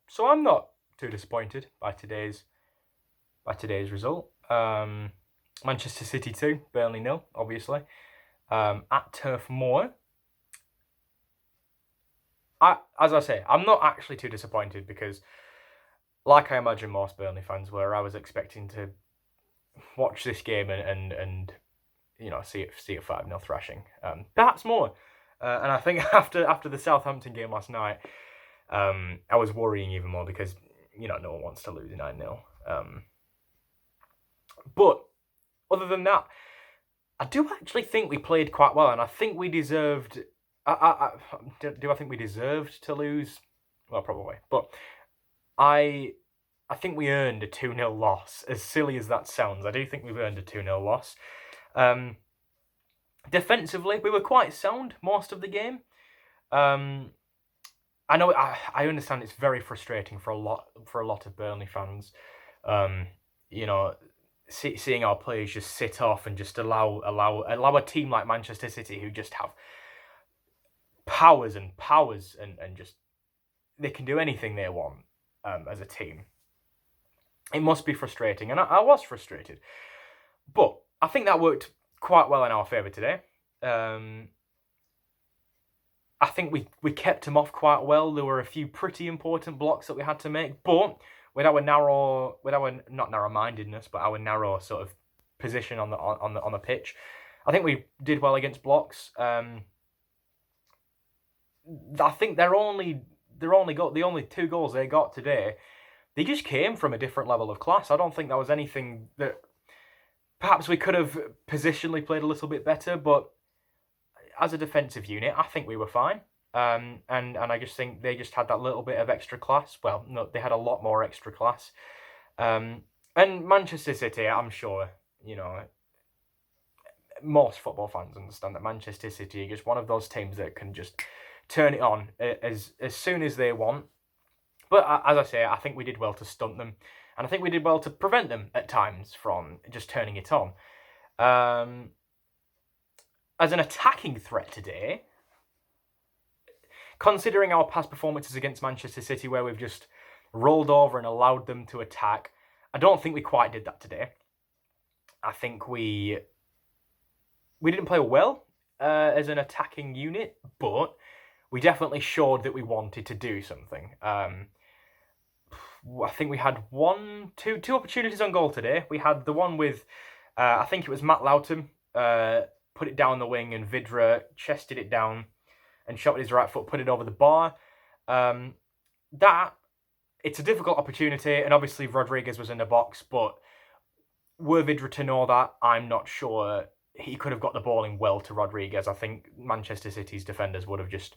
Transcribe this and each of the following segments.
So I'm not too disappointed by today's result. Manchester City 2, Burnley 0, obviously. At Turf Moor. As I say, I'm not actually too disappointed because, like I imagine most Burnley fans were, I was expecting to watch this game and see it 5-0 thrashing. Perhaps more. And I think after the Southampton game last night, I was worrying even more because no one wants to lose 9-0. But other than that, I do actually think we played quite well, and I think we deserved. Do I think we deserved to lose? Well, probably, but I think we earned a 2-0 loss. As silly as that sounds, I do think we've earned a 2-0 loss. Defensively, we were quite sound most of the game. I know. I understand it's very frustrating for a lot of Burnley fans. Seeing our players just sit off and just allow a team like Manchester City, who just have powers and just they can do anything they want as a team. It must be frustrating, and I was frustrated, but I think that worked quite well in our favour today. I think we kept them off quite well. There were a few pretty important blocks that we had to make, but with our not narrow-mindedness, but our narrow sort of position on the pitch, I think we did well against blocks. I think the only 2 goals they got today, they just came from a different level of class. I don't think that was anything that perhaps we could have positionally played a little bit better, but as a defensive unit, I think we were fine. And I just think they just had that little bit of extra class. Well, no, they had a lot more extra class. And Manchester City, I'm sure, most football fans understand that Manchester City are just one of those teams that can just turn it on as soon as they want. But as I say, I think we did well to stunt them. And I think we did well to prevent them at times from just turning it on. As an attacking threat today, considering our past performances against Manchester City where we've just rolled over and allowed them to attack, I don't think we quite did that today. I think we didn't play well as an attacking unit, but we definitely showed that we wanted to do something. I think we had two opportunities on goal today. We had the one with, I think it was Matt Loughton, put it down the wing, and Vidra chested it down and shot with his right foot, put it over the bar. It's a difficult opportunity, and obviously Rodriguez was in the box, but were Vidra to know that, I'm not sure he could have got the ball in well to Rodriguez. I think Manchester City's defenders would have just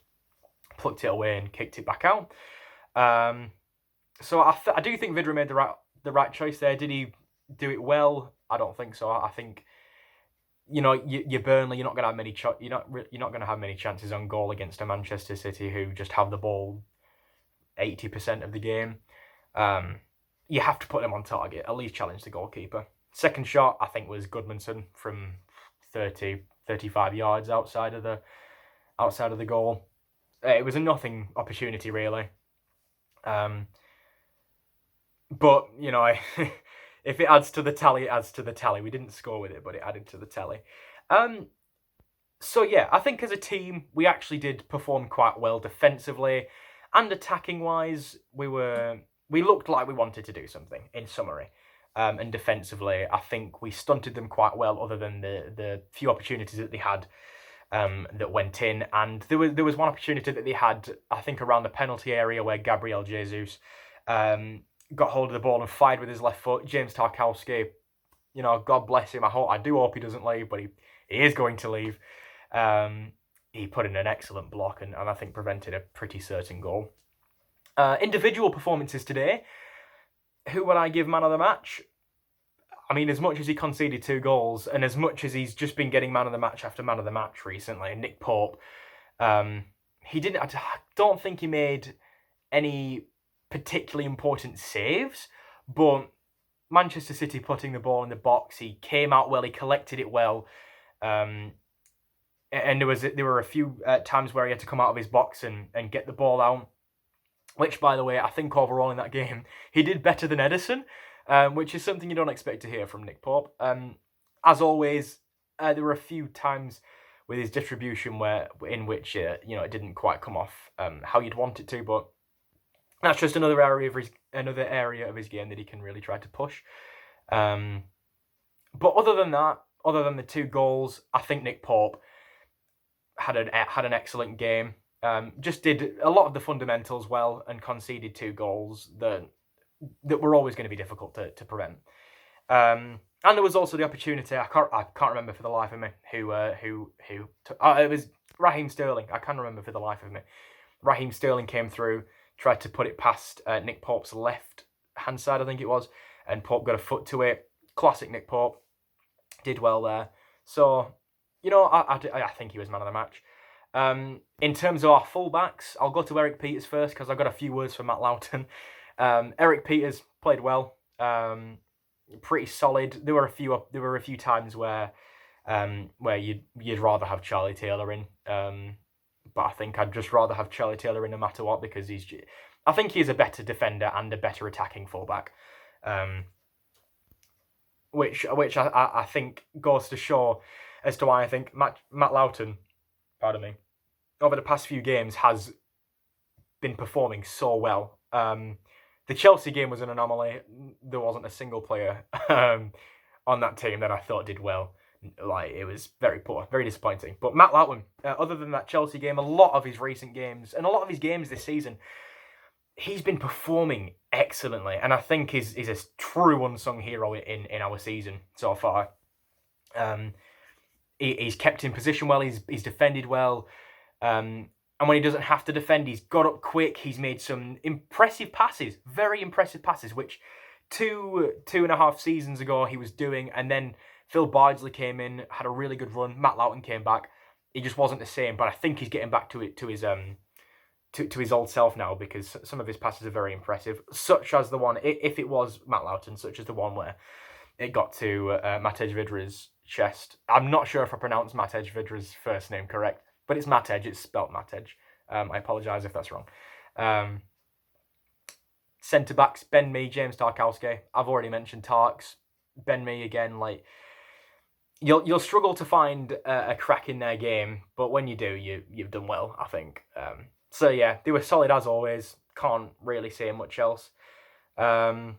plucked it away and kicked it back out. So I do think Vidra made the right choice there. Did he do it well? I don't think so. I think you're Burnley. You're not going to have many. You're not going to have many chances on goal against a Manchester City who just have the ball 80% of the game. You have to put them on target. At least challenge the goalkeeper. Second shot, I think, was Goodmanson from 35 yards outside of the goal. It was a nothing opportunity, really. But if it adds to the tally, it adds to the tally. We didn't score with it, but it added to the tally. So yeah, I think as a team, we actually did perform quite well defensively and attacking-wise. We looked like we wanted to do something, in summary. And defensively, I think we stunted them quite well, other than the few opportunities that they had that went in. And there was one opportunity that they had, I think, around the penalty area where Gabriel Jesus got hold of the ball and fired with his left foot. James Tarkowski, God bless him. I do hope he doesn't leave, but he is going to leave. He put in an excellent block and I think prevented a pretty certain goal. Individual performances today. Who would I give man of the match? I mean, as much as he conceded 2 goals and as much as he's just been getting man of the match after man of the match recently, Nick Pope, I don't think he made any particularly important saves, but Manchester City putting the ball in the box, he came out well, he collected it well, and there were a few times where he had to come out of his box and get the ball out. which, by the way, I think overall in that game, he did better than Ederson, which is something you don't expect to hear from Nick Pope. As always, there were a few times with his distribution in which it didn't quite come off how you'd want it to, but that's just another area of his game that he can really try to push. But other than that, other than the 2 goals, I think Nick Pope had an excellent game. Just did a lot of the fundamentals well and conceded 2 goals that were always going to be difficult to prevent. And there was also the opportunity. I can't remember for the life of me who it was Raheem Sterling. I can't remember for the life of me. Raheem Sterling came through, tried to put it past Nick Pope's left hand side, I think it was, and Pope got a foot to it. Classic Nick Pope, did well there. So I think he was man of the match. In terms of our fullbacks, I'll go to Eric Peters first because I've got a few words for Matt Loughton. Eric Peters played well, pretty solid. There were a few times where you'd rather have Charlie Taylor in, but I think I'd just rather have Charlie Taylor in no matter what because I think he's a better defender and a better attacking fullback, which I think goes to show as to why I think Matt Loughton, pardon me, over the past few games has been performing so well. The Chelsea game was an anomaly. There wasn't a single player on that team that I thought did well. Like, it was very poor, very disappointing. But Matt Loughton, other than that Chelsea game, a lot of his recent games and a lot of his games this season, he's been performing excellently, and I think he's a true unsung hero in our season so far. He's kept in position well. He's defended well. And when he doesn't have to defend, he's got up quick. He's made some impressive passes, very impressive passes, which two and a half seasons ago he was doing. And then Phil Bardsley came in, had a really good run. Matt Loughton came back. He just wasn't the same, but I think he's getting back to his old self now because some of his passes are very impressive, such as the one, if it was Matt Loughton, such as the one where it got to Matej Vidra's chest. I'm not sure if I pronounced Matej Vidra's first name correct, but it's Matej, it's spelt Matej. I apologise if that's wrong. Centre-backs, Ben Mee, James Tarkowski. I've already mentioned Tarks. Ben Mee, again, like, you'll struggle to find a crack in their game, but when you do, you've done well, I think. So yeah, they were solid as always. Can't really say much else. Our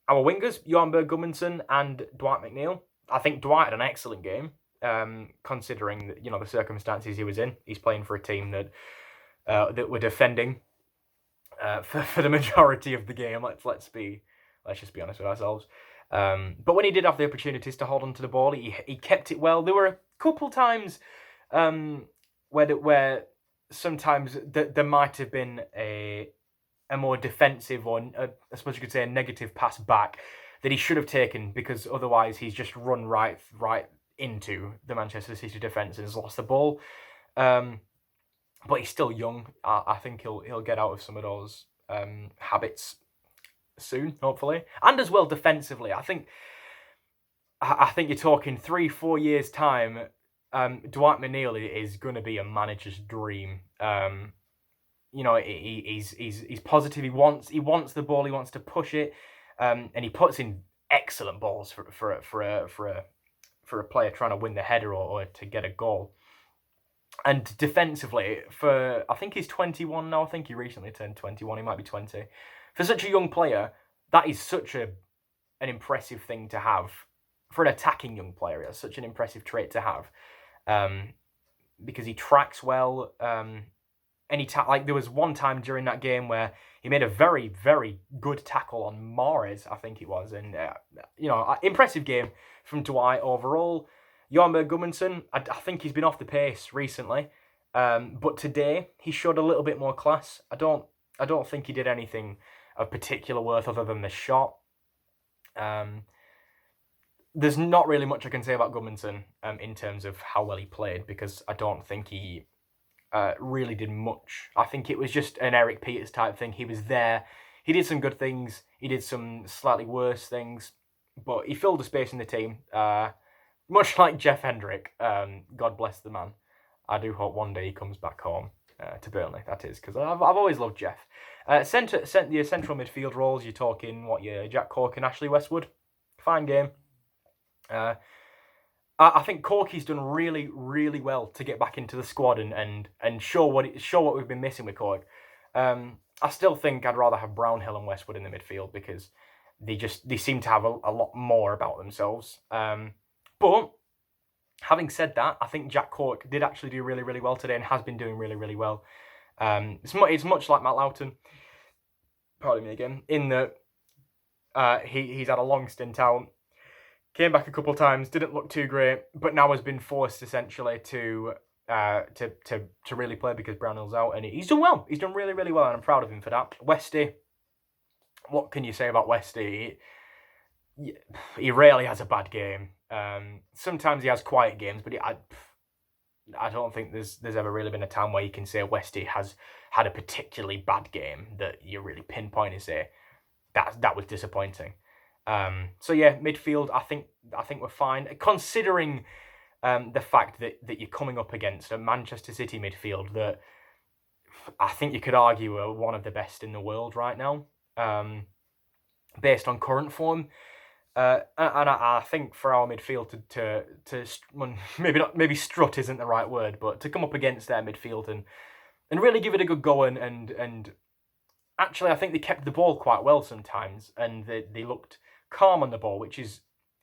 wingers, Johan Berg Gudmundsson and Dwight McNeil. I think Dwight had an excellent game. Considering the circumstances he was in. He's playing for a team that were defending for the majority of the game. Let's just be honest with ourselves. But when he did have the opportunities to hold on to the ball, he kept it well. There were a couple times where sometimes there might have been a more defensive or I suppose you could say a negative pass back that he should have taken because otherwise he's just run right into the Manchester City defence and has lost the ball. But he's still young. I think he'll get out of some of those habits soon, hopefully. And as well defensively. I think you're talking 3-4 years' time. Dwight McNeil is going to be a manager's dream. He's positive. He wants the ball. He wants to push it, and he puts in excellent balls for a player trying to win the header or to get a goal. And defensively, I think he's 21 now. I think he recently turned 21. He might be 20. For such a young player, that is such an impressive thing to have. For an attacking young player, it's such an impressive trait to have. Because he tracks well. There was one time during that game where he made a very, very good tackle on Mahrez, I think it was. And, impressive game from Dwight overall. Johan Berg Gudmundsson, I think he's been off the pace recently. But today, he showed a little bit more class. I don't think he did anything of particular worth other than the shot. There's not really much I can say about Gudmundsson in terms of how well he played because I don't think he really did much. I think it was just an Eric Peters type thing. He was there. He did some good things. He did some slightly worse things. But he filled a space in the team. Much like Jeff Hendrick. God bless the man. I do hope one day he comes back home. to Burnley, that is, because I've always loved Jeff. Your central midfield roles, you're talking, Jack Cork and Ashley Westwood. Fine game. I think Corky's done really, really well to get back into the squad and show what we've been missing with Cork. I still think I'd rather have Brownhill and Westwood in the midfield because they seem to have a lot more about themselves. But having said that, I think Jack Cork did actually do really, really well today and has been doing really, really well. It's much like Matt Loughton, pardon me again, in that he's had a long stint out, came back a couple of times, didn't look too great, but now has been forced essentially to really play because Brownhill's out, and he's done well. He's done really, really well, and I'm proud of him for that. Westy, what can you say about Westy? He rarely has a bad game. Sometimes he has quiet games, but I don't think there's ever really been a time where you can say Westy has had a particularly bad game that you really pinpoint and say that was disappointing. So yeah, midfield, I think we're fine, considering the fact that you're coming up against a Manchester City midfield that I think you could argue are one of the best in the world right now, based on current form. And I think for our midfield to maybe strut isn't the right word, but to come up against their midfield and really give it a good go and actually I think they kept the ball quite well sometimes, and they looked calm on the ball, which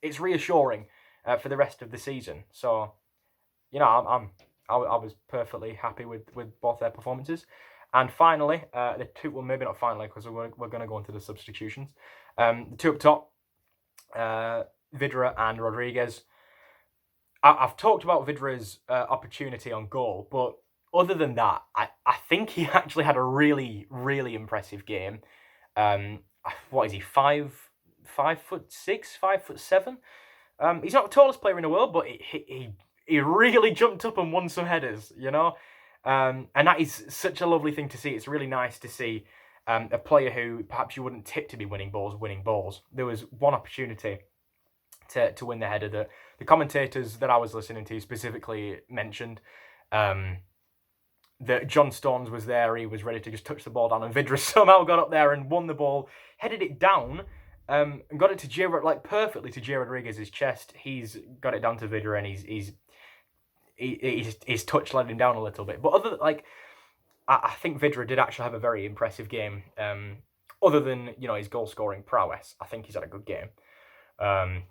it's reassuring for the rest of the season. So, I was perfectly happy with both their performances. And finally, the two, well, maybe not finally, because we're going to go into the substitutions. The two up top, Vidra and Rodriguez. I've talked about Vidra's opportunity on goal, but other than that, I think he actually had a really, really impressive game. What is he, 5'6", 5'7"? He's not the tallest player in the world, but he really jumped up and won some headers, and that is such a lovely thing to see. It's really nice to see a player who perhaps you wouldn't tip to be winning balls. There was one opportunity to win the header that the commentators that I was listening to specifically mentioned, that John Stones was there. He was ready to just touch the ball down, and Vidra somehow got up there and won the ball, headed it down, and got it to perfectly to J. Rodriguez's chest. He's got it down to Vidra, and his touch let him down a little bit. But I think Vidra did actually have a very impressive game. Other than his goal scoring prowess, I think he's had a good game.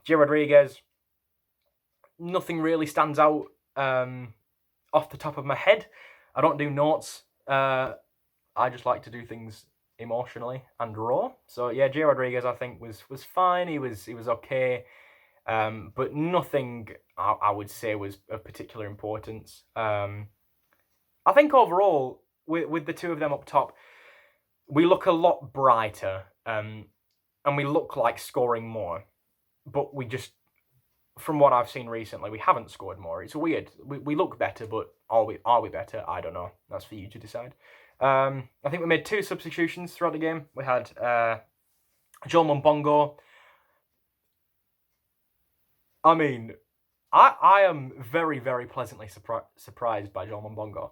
J. Rodriguez, nothing really stands out off the top of my head. I don't do notes. I just like to do things emotionally and raw. So yeah, J. Rodriguez I think was fine. He was okay, but nothing I would say was of particular importance. I think overall with the two of them up top, we look a lot brighter, and we look like scoring more. But we just, from what I've seen recently, we haven't scored more. It's weird. We look better, but are we better? I don't know. That's for you to decide. I think we made 2 substitutions throughout the game. We had Joel Mumbongo. I mean, I am very, very pleasantly surprised by Joel Mumbongo.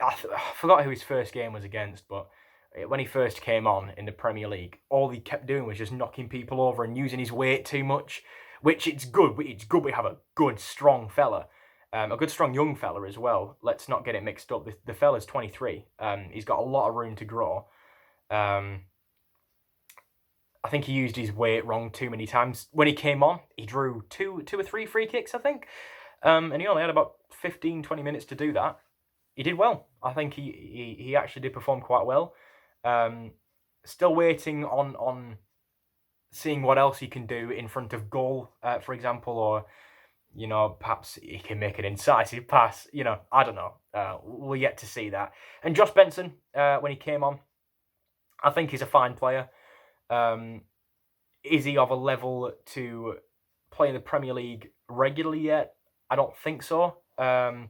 I forgot who his first game was against, but when he first came on in the Premier League, all he kept doing was just knocking people over and using his weight too much, which it's good. It's good we have a good, strong fella. A good, strong young fella as well. Let's not get it mixed up. The fella's 23. He's got a lot of room to grow. I think he used his weight wrong too many times. When he came on, he drew two or three free kicks, I think. And he only had about 15, 20 minutes to do that. He did well. I think he actually did perform quite well. Still waiting on seeing what else he can do in front of goal, for example, or perhaps he can make an incisive pass. I don't know. We're yet to see that. And Josh Benson, when he came on, I think he's a fine player. Is he of a level to play in the Premier League regularly yet? I don't think so. Dale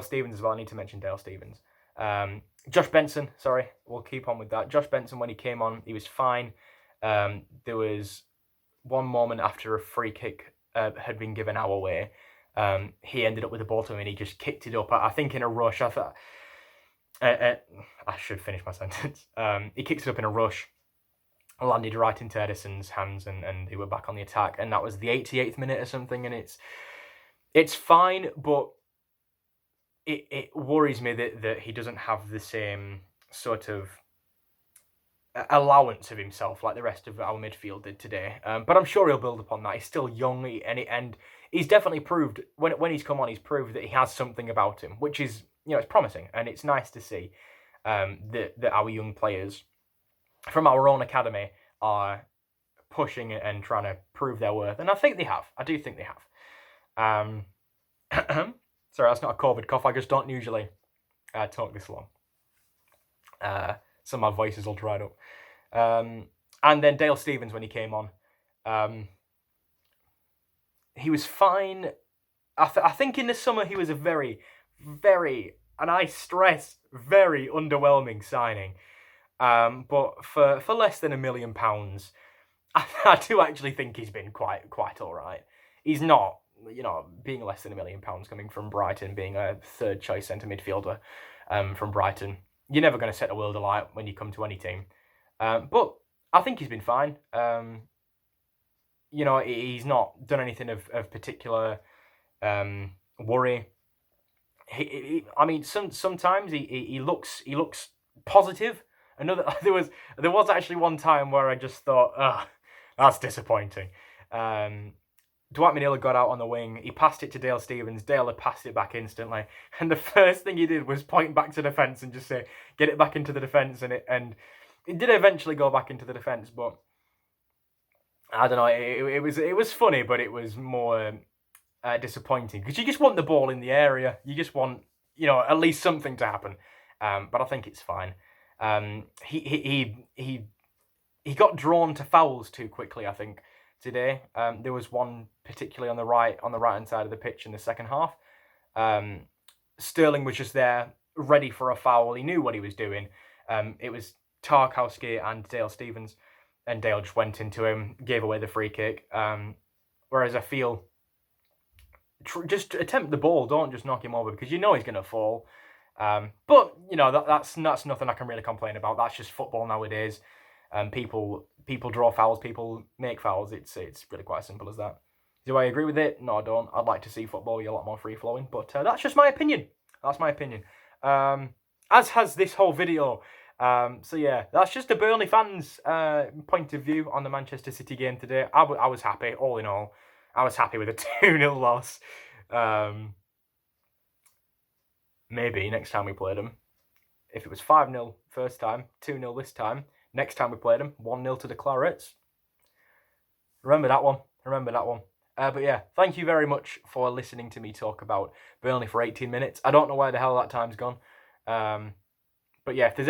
Stephens as well. I need to mention Dale Stephens. Josh Benson, sorry, we'll keep on with that. Josh Benson, when he came on, he was fine. There was one moment after a free kick had been given our way, He ended up with the ball to him and he just kicked it up. I think in a rush. I thought I should finish my sentence. He kicked it up in a rush, landed right into Edison's hands, and they were back on the attack. And that was the 88th minute or something. And it's fine, but it worries me that he doesn't have the same sort of allowance of himself like the rest of our midfield did today. But I'm sure he'll build upon that. He's still young, and he's definitely proved when he's come on, he's proved that he has something about him, which is, it's promising, and it's nice to see that our young players from our own academy are pushing and trying to prove their worth, and I think they have. I do think they have. Sorry, that's not a COVID cough. I just don't usually talk this long. Some of my voices all dried up. And then Dale Stephens, when he came on, he was fine. I think in the summer he was a very, very, and I stress, very underwhelming signing. But for less than £1 million, I do actually think he's been quite all right. He's not, being less than £1 million coming from Brighton, being a third choice centre midfielder from Brighton. You're never going to set the world alight when you come to any team. But I think he's been fine. He's not done anything of particular worry. Sometimes he looks positive. There was actually one time where I just thought, that's disappointing. Dwight Manila got out on the wing. He passed it to Dale Stephens. Dale had passed it back instantly. And the first thing he did was point back to defence and just say, get it back into the defence. And it did eventually go back into the defence. But I don't know. It was funny, but it was more disappointing. Because you just want the ball in the area. You just want, at least something to happen. But I think it's fine. He got drawn to fouls too quickly, I think. Today, there was one particularly on the right hand side of the pitch in the second half. Sterling was just there, ready for a foul. He knew what he was doing. It was Tarkowski and Dale Stephens, and Dale just went into him, gave away the free kick. Whereas I feel, just attempt the ball, don't just knock him over, because he's going to fall. But that's nothing I can really complain about. That's just football nowadays. People draw fouls, people make fouls. It's really quite as simple as that. Do I agree with it? No, I don't. I'd like to see football be a lot more free-flowing, but that's just my opinion. That's my opinion. As has this whole video. So yeah, that's just a Burnley fan's point of view on the Manchester City game today. I was happy, all in all. I was happy with a 2-0 loss. Maybe next time we played them, if it was 5-0 first time, 2-0 this time, next time we played them, 1-0 to the Clarets. Remember that one. But yeah, thank you very much for listening to me talk about Burnley for 18 minutes. I don't know where the hell that time's gone. But yeah, if there's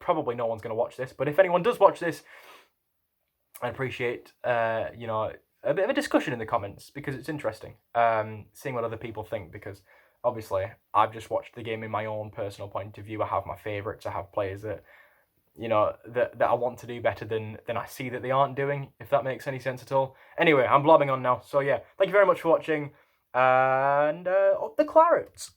probably no one's going to watch this. But if anyone does watch this, I appreciate a bit of a discussion in the comments, because it's interesting seeing what other people think, because obviously I've just watched the game in my own personal point of view. I have my favourites. I have players that that I want to do better than I see that they aren't doing, if that makes any sense at all. Anyway, I'm blabbing on now. So yeah, thank you very much for watching, and up the Clarets.